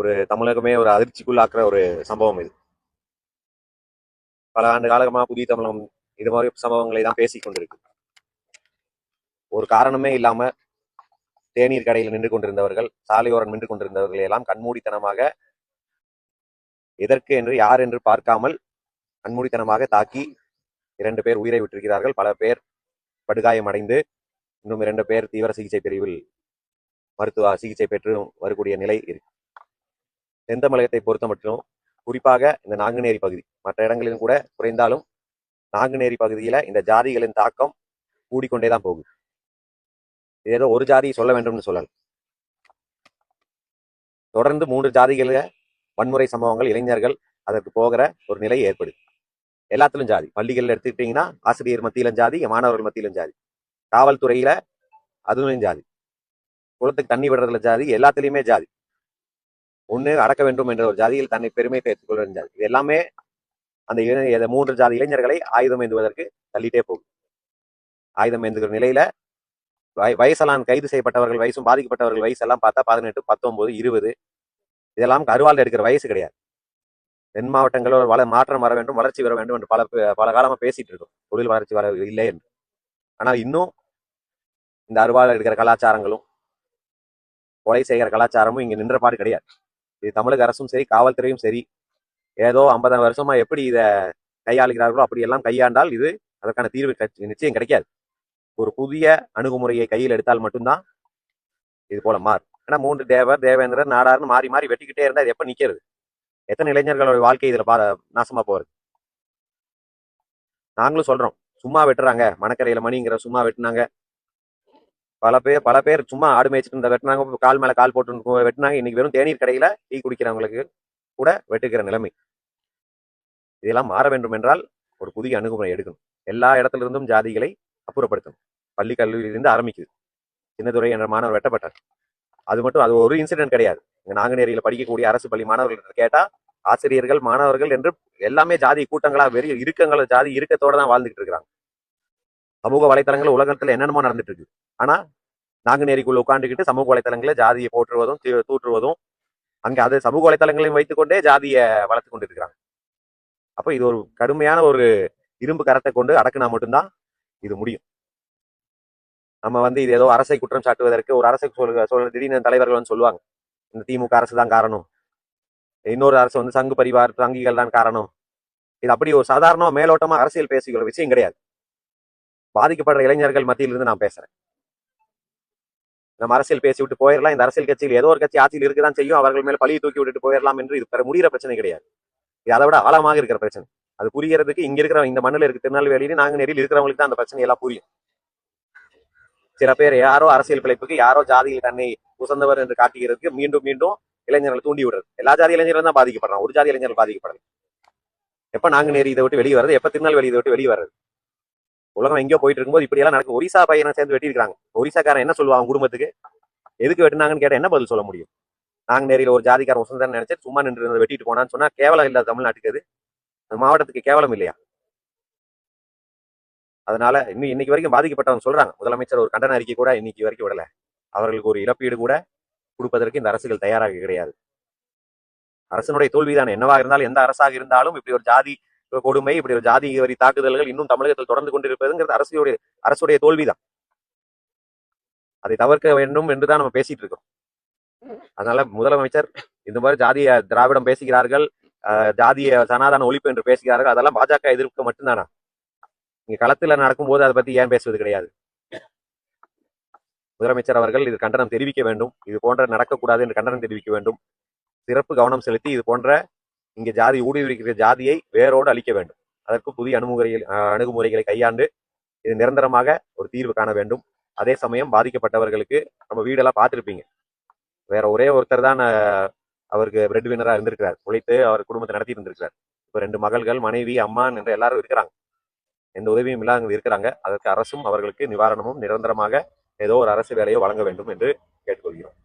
ஒரு தமிழகமே ஒரு அதிர்ச்சிக்குள்ளாக்குற ஒரு சம்பவம் இது. பல ஆண்டு காலமா புதிய தமிழகம் இது மாதிரி சம்பவங்களை தான் பேசிக் கொண்டிருக்கு. ஒரு காரணமே இல்லாம தேநீர் கடையில் நின்று கொண்டிருந்தவர்கள், சாலையோரம் நின்று கொண்டிருந்தவர்களை எல்லாம் கண்மூடித்தனமாக எதற்கு என்று யார் என்று பார்க்காமல் கண்மூடித்தனமாக தாக்கி 2 பேர் உயிரை விட்டிருக்கிறார்கள். பல பேர் படுகாயம் அடைந்து இன்னும் 2 பேர் தீவிர சிகிச்சை பிரிவில் மருத்துவ சிகிச்சை பெற்று வரக்கூடிய நிலை இருக்கு. தென் தமிழகத்தை பொறுத்த மட்டும் குறிப்பாக இந்த நாங்குநேரி பகுதி, மற்ற இடங்களிலும் கூட குறைந்தாலும் நாங்குநேரி பகுதியில இந்த ஜாதிகளின் தாக்கம் கூடிக்கொண்டேதான் போகுது. ஏதோ ஒரு ஜாதி சொல்ல வேண்டும்னு சொல்லல, தொடர்ந்து 3 ஜாதிகள வன்முறை சம்பவங்கள், இளைஞர்கள் அதற்கு போகிற ஒரு நிலை ஏற்படுது. எல்லாத்திலும் ஜாதி. பள்ளிகள் எடுத்துக்கிட்டீங்கன்னா ஆசிரியர் மத்தியிலும் ஜாதி, மாணவர்கள் மத்தியிலும் ஜாதி, காவல்துறையில அதுவும் ஜாதி, குளத்துக்கு தண்ணி விடுறதுல ஜாதி, எல்லாத்திலையுமே ஜாதி. ஒண்ணு அடக்க வேண்டும் என்ற ஒரு ஜாதியில் தன்னை பெருமை பேசிக் கொள்கிற ஜாதி. இது எல்லாமே அந்த 3 ஜாதி இளைஞர்களை ஆயுதம் ஏந்துவதற்கு தள்ளிட்டே போகும். ஆயுதம் ஏந்துகிற நிலையில வயசெல்லாம் கைது செய்யப்பட்டவர்கள் வயசும் பாதிக்கப்பட்டவர்கள் வயசெல்லாம் பார்த்தா 18, 19, 20 இதெல்லாம் அருவாள் எடுக்கிற வயசு கிடையாது. தென் மாவட்டங்களோட மாற்றம் வர வேண்டும், வளர்ச்சி வர வேண்டும் என்று பல காலமா பேசிட்டு இருக்கோம். தொழில் வளர்ச்சி வர இல்லை என்று. ஆனால் இன்னும் இந்த அருவாள் எடுக்கிற கலாச்சாரங்களும் கொலை செய்கிற கலாச்சாரமும் இங்க நின்றபாடு கிடையாது. இது தமிழக அரசும் சரி, காவல்துறையும் சரி, ஏதோ 50 வருஷமா எப்படி இதை கையாளுகிறார்களோ அப்படியெல்லாம் கையாண்டால் இது அதற்கான தீர்வு நிச்சயம் கிடைக்காது. ஒரு புதிய அணுகுமுறையை கையில் எடுத்தால் மட்டும்தான் இது போல மாறும். ஏன்னா 3 தேவர், தேவேந்திரர், நாடார்னு மாறி மாறி வெட்டிக்கிட்டே இருந்தா இது எப்ப நிக்கிறது? எத்தனை இளைஞர்களோட வாழ்க்கை இதுல நாசமா போறது? நாங்களும் சொல்றோம், சும்மா வெட்டுறாங்க, மணக்கரையில மணிங்கிற சும்மா வெட்டினாங்க. பல பேர் சும்மா ஆடு மேய்ச்சிட்டு இருந்த வெட்டினாங்க, கால் மேல கால் போட்டு வெட்டினாங்க. இன்னைக்கு வெறும் தேநீர் கடையில டீ குடிக்கிறவங்களுக்கு கூட வெட்டுக்கிற நிலைமை. இதெல்லாம் மாற வேண்டும் என்றால் ஒரு புதிய அணுகுமுறை எடுக்கணும். எல்லா இடத்துல இருந்தும் ஜாதிகளை அப்புறப்படுத்தணும். பள்ளி கல்லூரியிலிருந்து ஆரம்பிக்குது. சின்னதுரை என்ற மாணவர் வெட்டப்பட்டார். அது ஒரு இன்சிடென்ட் கிடையாது. இங்க நாங்குநேரியில படிக்கக்கூடிய அரசு பள்ளி மாணவர்கள் கேட்டா ஆசிரியர்கள், மாணவர்கள் என்று எல்லாமே ஜாதி கூட்டங்களா வெறும் இருக்கங்கள ஜாதி இறுக்கத்தோட தான் வாழ்ந்துட்டு இருக்கிறாங்க. சமூக வலைத்தளங்கள் உலகத்துல என்னென்னமோ நடந்துட்டு இருக்கு. ஆனா நாங்குநேரிக்குள்ள உட்காந்துக்கிட்டு சமூக வலைத்தளங்களை ஜாதியை போற்றுவதும் தூற்றுவதும், அங்க அது சமூக வலைத்தளங்களையும் வைத்துக்கொண்டே ஜாதியை வளர்த்து கொண்டு இருக்கிறாங்க. அப்ப இது ஒரு கடுமையான ஒரு இரும்பு கரத்தை கொண்டு அடக்குனா மட்டும்தான் இது முடியும். நம்ம இது ஏதோ அரசை குற்றம் சாட்டுவதற்கு ஒரு அரசை சொல்ற திடீர்னு தலைவர்கள் சொல்லுவாங்க, இந்த திமுக அரசு தான் காரணம், இன்னொரு அரசு சங்கு பரிவார் சங்கிகள் தான் காரணம். இது அப்படி ஒரு சாதாரண மேலோட்டமா அரசியல் பேசிக்கிற விஷயம் கிடையாது. பாதிக்கப்படுற இளைஞர்கள் மத்தியிலிருந்து நான் பேசுறேன். நம்ம அரசியல் பேசி விட்டு போயிடலாம், இந்த அரசியல் கட்சியில் ஏதோ ஒரு கட்சி ஆட்சியில் இருக்குதான் செய்யும், அவர்கள் மேல பழியை தூக்கி விட்டுட்டு போயிடலாம் என்று இது முடிகிற பிரச்சனை கிடையாது. இது அதை விட ஆழமாக இருக்கிற பிரச்சனை. அது புரியறதுக்கு இங்க இருக்கிற இந்த மண்ணில் இருக்கு திருநெல்வேலியில நாங்குநேரியில் இருக்கிறவங்களுக்கு தான் அந்த பிரச்சனை எல்லாம் புரியும். சில பேர் யாரோ அரசியல் பிழைப்புக்கு யாரோ ஜாதியில் தன்னை உசந்தவர் என்று காட்டுகிறதுக்கு மீண்டும் மீண்டும் இளைஞர்களை தூண்டி விடுறது. எல்லா ஜாதி இளைஞர்களும் தான் பாதிக்கப்படுறான், ஒரு ஜாதி இளைஞர்கள் பாதிக்கப்படல. எப்ப நாங்குநேரி இதை விட்டு வெளியே வருது, எப்ப திருநெல்வேலி இதை விட்டு வெளியே வருது? உலகம் எங்கேயோ போயிட்டு இருக்கும்போது இப்படி எல்லாம் நடக்கும். ஒரிசா பையனை சேர்ந்து வெட்டிருக்காங்க. ஒரிசாக்காரன் என்ன சொல்லுவாங்க குடும்பத்துக்கு? எதுக்கு வெட்டினாங்கன்னு கேட்டா என்ன பதில் சொல்ல முடியும்? நாங்குநேரியில ஒரு ஜாதிக்காரன் உசந்தன் நினைச்சு சும்மா நின்று வெட்டிட்டு போனான்னு சொன்னா கேவலம் இல்ல தமிழ்நாட்டுக்கு? அது மாவட்டத்துக்கு கேவலம் இல்லையா? அதனால இன்னைக்கு வரைக்கும் பாதிக்கப்பட்டவங்க சொல்றாங்க, முதலமைச்சர் ஒரு கண்டன அறிக்கை கூட இன்னைக்கு வரைக்கும் விடல. அவர்களுக்கு ஒரு இழப்பீடு கூட கொடுப்பதற்கு இந்த அரசுகள் தயாராக கிடையாது. அரசனுடைய தோல்விதான். என்னவா இருந்தாலும், எந்த அரசாக இருந்தாலும் இப்படி ஒரு ஜாதி கொடுமை, இப்படி ஒரு ஜாதி வரி தாக்குதல்கள் இன்னும் தமிழகத்தில் தொடர்ந்து கொண்டிருப்பதுங்கிறது அரசுடைய தோல்விதான். அதை தவிர்க்க வேண்டும் என்றுதான் நம்ம பேசிட்டு இருக்கோம். அதனால முதலமைச்சர் இந்த மாதிரி ஜாதிய திராவிடம் பேசுகிறார்கள், ஜாதிய சனாதன ஒழிப்பு என்று பேசுகிறார்கள், அதெல்லாம் பாஜக எதிர்ப்பு மட்டும்தானா? இங்க களத்துல நடக்கும்போது அதை பத்தி ஏன் பேசுவது கிடையாது? முதலமைச்சர் அவர்கள் இது கண்டனம் தெரிவிக்க வேண்டும். இது போன்ற நடக்கக்கூடாது என்று கண்டனம் தெரிவிக்க வேண்டும். சிறப்பு கவனம் செலுத்தி இது போன்ற இங்க ஜாதி ஊடுருவிக்கிற ஜாதியை வேரோடு அழிக்க வேண்டும். அதற்கு புதிய அணுகுமுறைகளை கையாண்டு இது நிரந்தரமாக ஒரு தீர்வு காண வேண்டும். அதே சமயம் பாதிக்கப்பட்டவர்களுக்கு நம்ம வீடெல்லாம் பார்த்துருப்பீங்க. வேற ஒரே ஒருத்தர் தான் அவருக்கு பிரெட் வினரா இருந்திருக்கிறார், உழைத்து அவர் குடும்பத்தை நடத்தி இருந்திருக்கிறார். இப்ப 2 மகள்கள், மனைவி, அம்மா என்று எல்லாரும் இருக்கிறாங்க. எந்த உதவியும் இல்லாத இருக்கிறாங்க. அதற்கு அரசும் அவர்களுக்கு நிவாரணமும் நிரந்தரமாக ஏதோ ஒரு அரசு வேலையோ வழங்க வேண்டும் என்று கேட்டுக்கொள்கிறோம்.